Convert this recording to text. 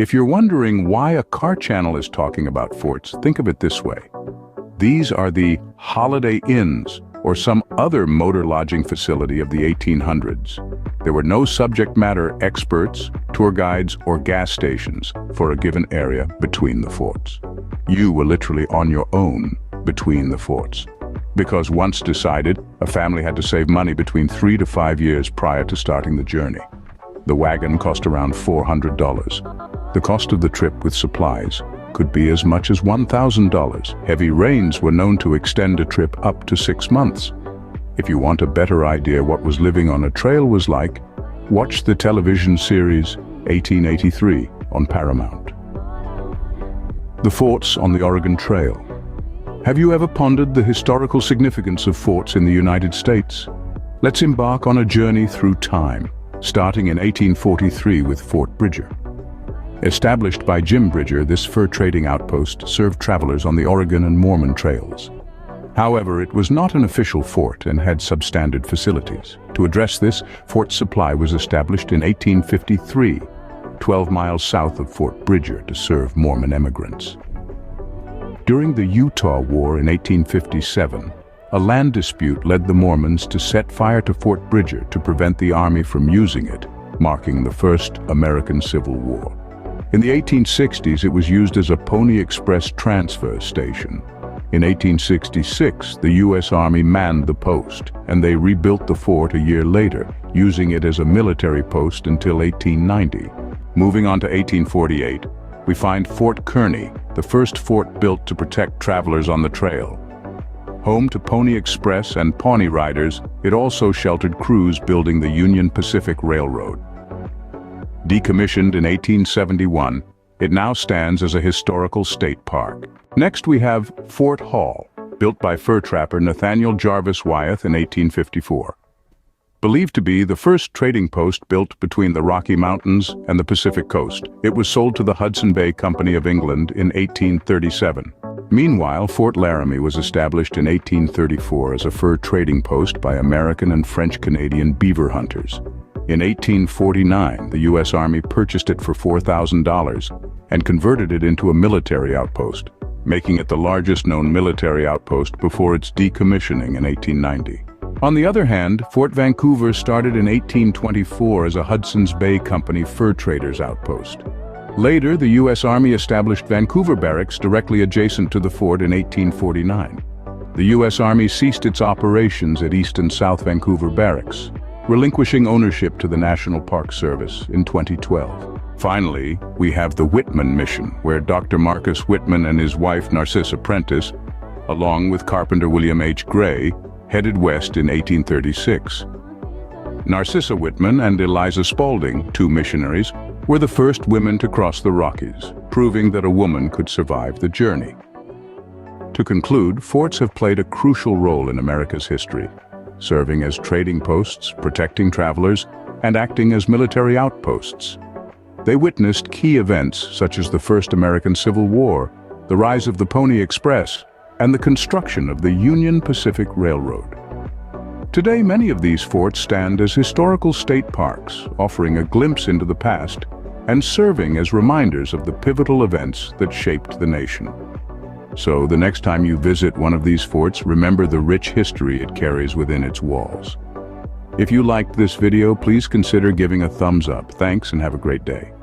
If you're wondering why a car channel is talking about forts, think of it this way. These are the Holiday Inns or some other motor lodging facility of the 1800s. There were no subject matter experts, tour guides, or gas stations for a given area between the forts. You were literally on your own between the forts. Because once decided, a family had to save money between 3 to 5 years prior to starting the journey. The wagon cost around $400. The cost of the trip with supplies could be as much as $1,000. Heavy rains were known to extend a trip up to 6 months. If you want a better idea what was living on a trail was like, watch the television series 1883 on Paramount. The forts on the Oregon Trail. Have you ever pondered the historical significance of forts in the United States? Let's embark on a journey through time, starting in 1843 with Fort Bridger. Established by Jim Bridger, this fur trading outpost served travelers on the Oregon and Mormon trails. However, it was not an official fort and had substandard facilities. To address this, Fort Supply was established in 1853, 12 miles south of Fort Bridger to serve Mormon immigrants. During the Utah War in 1857, a land dispute led the Mormons to set fire to Fort Bridger to prevent the Army from using it, marking the First American Civil War. In the 1860s, it was used as a Pony Express transfer station. In 1866, the U.S. Army manned the post, and they rebuilt the fort a year later, using it as a military post until 1890. Moving on to 1848, we find Fort Kearny, the first fort built to protect travelers on the trail. Home to Pony Express and Pawnee Riders, it also sheltered crews building the Union Pacific Railroad. Decommissioned in 1871, it now stands as a historical state park. Next we have Fort Hall, built by fur trapper Nathaniel Jarvis Wyeth in 1854. Believed to be the first trading post built between the Rocky Mountains and the Pacific coast, it was sold to the Hudson Bay Company of England in 1837. Meanwhile, Fort Laramie was established in 1834 as a fur trading post by American and French-Canadian beaver hunters. In 1849, the U.S. Army purchased it for $4,000 and converted it into a military outpost, making it the largest known military outpost before its decommissioning in 1890. On the other hand, Fort Vancouver started in 1824 as a Hudson's Bay Company fur traders outpost. Later, the U.S. Army established Vancouver Barracks directly adjacent to the fort in 1849. The U.S. Army ceased its operations at East and South Vancouver Barracks, relinquishing ownership to the National Park Service in 2012. Finally, we have the Whitman Mission, where Dr. Marcus Whitman and his wife Narcissa Prentice, along with carpenter William H. Gray, headed west in 1836. Narcissa Whitman and Eliza Spaulding, two missionaries, were the first women to cross the Rockies, proving that a woman could survive the journey. To conclude, forts have played a crucial role in America's history, serving as trading posts, protecting travelers, and acting as military outposts. They witnessed key events such as the First American Civil War, the rise of the Pony Express, and the construction of the Union Pacific Railroad. Today, many of these forts stand as historical state parks, offering a glimpse into the past and serving as reminders of the pivotal events that shaped the nation. So, the next time you visit one of these forts, remember the rich history it carries within its walls. If you liked this video, please consider giving a thumbs up. Thanks and have a great day.